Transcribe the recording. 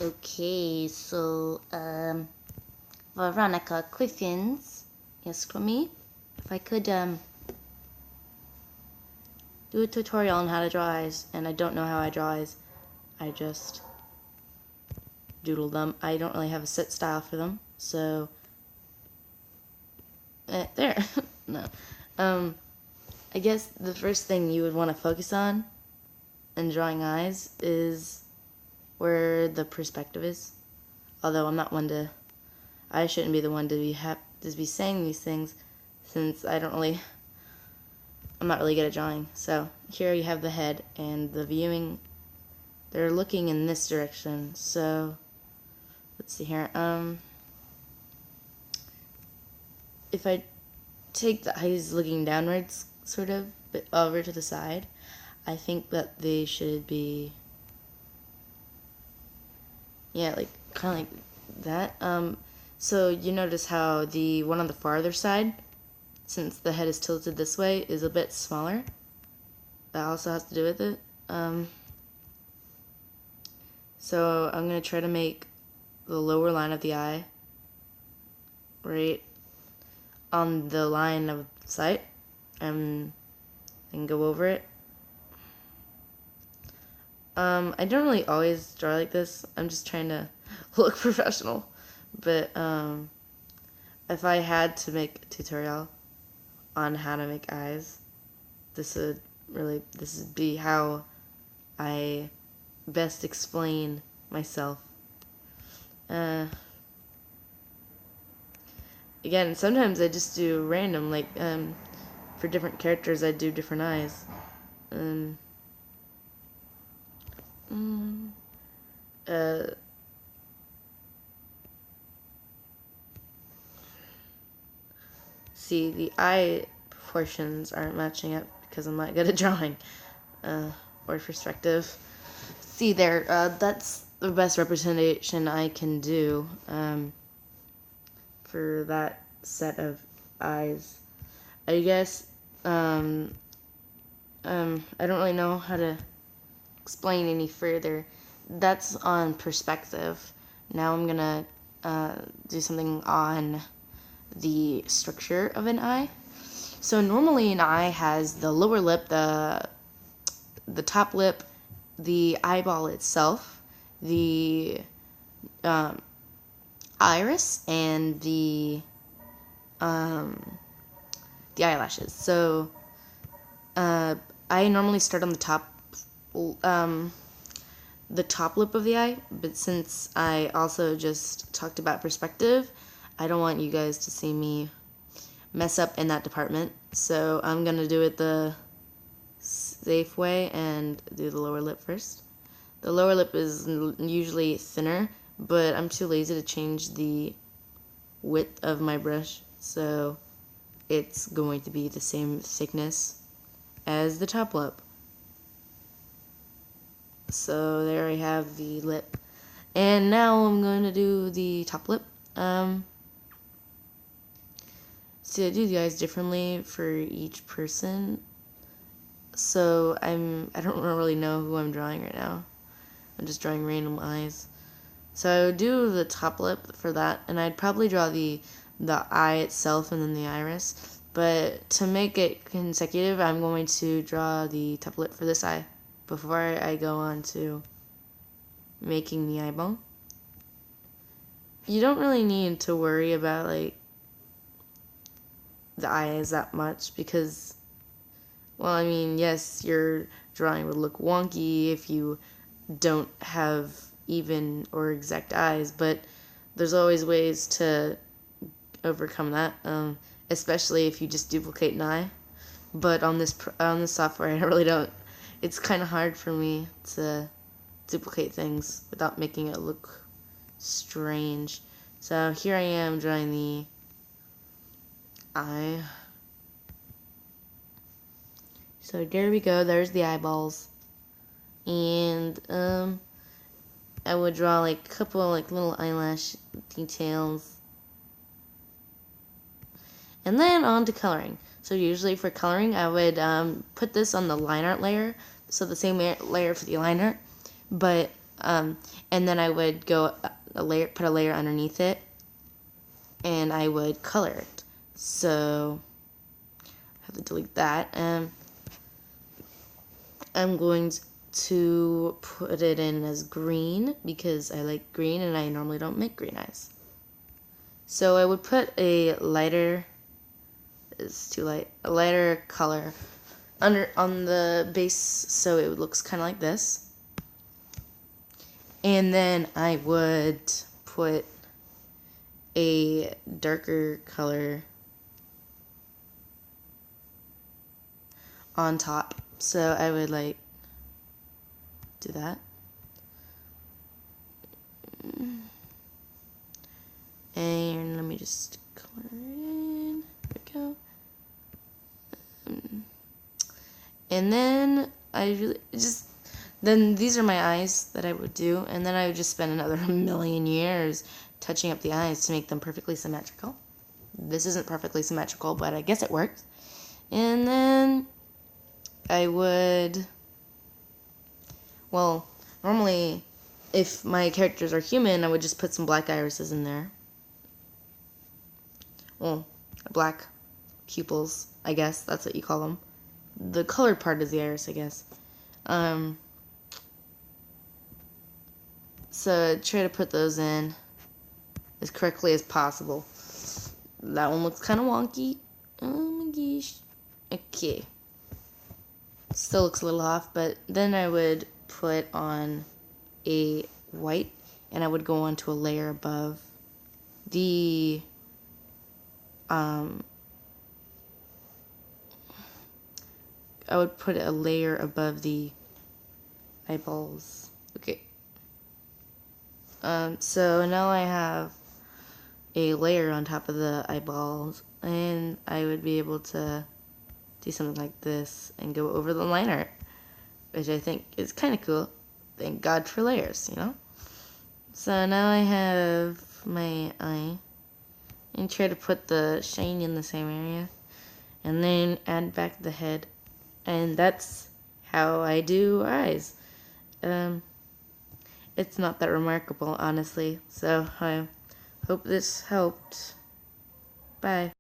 Okay, so Veronica Quiffins asked me if I could do a tutorial on how to draw eyes, and I don't know how I draw eyes. I just doodle them. I don't really have a set style for them, so there. No. I guess the first thing you would want to focus on in drawing eyes is where the perspective is. Although I shouldn't be the one to be saying these things, since I'm not really good at drawing. So here you have the head and the viewing. They're looking in this direction. So let's see here. If I take the eyes looking downwards, sort of, but over to the side, I think that they should be, yeah, like kind of like that. So you notice how the one on the farther side, since the head is tilted this way, is a bit smaller. That also has to do with it. So I'm going to try to make the lower line of the eye right on the line of sight and then go over it. I don't really always draw like this. I'm just trying to look professional. But if I had to make a tutorial on how to make eyes, this would be how I best explain myself. Again, sometimes I just do random, like for different characters I do different eyes. See, the eye proportions aren't matching up because I'm not good at drawing or perspective. See there, that's the best representation I can do for that set of eyes. I guess I don't really know how to explain any further. That's on perspective. Now I'm gonna do something on the structure of an eye. So normally an eye has the lower lip, the top lip, the eyeball itself, the iris, and the eyelashes. So I normally start on the top lip of the eye, but since I also just talked about perspective, I don't want you guys to see me mess up in that department. So I'm gonna do it the safe way and do the lower lip first. The lower lip is usually thinner, but I'm too lazy to change the width of my brush, so it's going to be the same thickness as the top lip. So there I have the lip. And now I'm going to do the top lip. See, I do the eyes differently for each person. So I don't really know who I'm drawing right now. I'm just drawing random eyes. So I would do the top lip for that, and I'd probably draw the eye itself and then the iris. But to make it consecutive, I'm going to draw the top lip for this eye before I go on to making the eyeball. You don't really need to worry about like the eyes that much because, well, I mean, yes, your drawing would look wonky if you don't have even or exact eyes, but there's always ways to overcome that, especially if you just duplicate an eye. But on this software, I really don't. It's kind of hard for me to duplicate things without making it look strange. So here I am drawing the eye. So there we go. There's the eyeballs, and I would draw like a couple of like little eyelash details, and then on to coloring. So usually for coloring, I would put this on the line art layer, so the same layer for the line art, but And then I would put a layer underneath it, and I would color it. So I have to delete that. I'm going to put it in as green because I like green and I normally don't make green eyes. So I would put a lighter, it's too light, a lighter color on the base so it looks kind of like this. And then I would put a darker color on top. So I would like do that. And let me just color it in. There we go. And then then these are my eyes that I would do, and then I would just spend another million years touching up the eyes to make them perfectly symmetrical. This isn't perfectly symmetrical, but I guess it works. And then I would, well, normally if my characters are human, I would just put some black irises in there. Well, black pupils, I guess. That's what you call them. The colored part is the iris, I guess. So try to put those in as correctly as possible. That one looks kind of wonky. Oh my gosh. Okay. Still looks a little off, but then I would put on a white, and I would go on to a layer above the I would put a layer above the eyeballs. Okay. So now I have a layer on top of the eyeballs, and I would be able to do something like this and go over the line art, which I think is kind of cool. Thank God for layers, you know? So now I have my eye, and try to put the shine in the same area, and then add back the head, and that's how I do eyes. It's not that remarkable, honestly, so I hope this helped. Bye.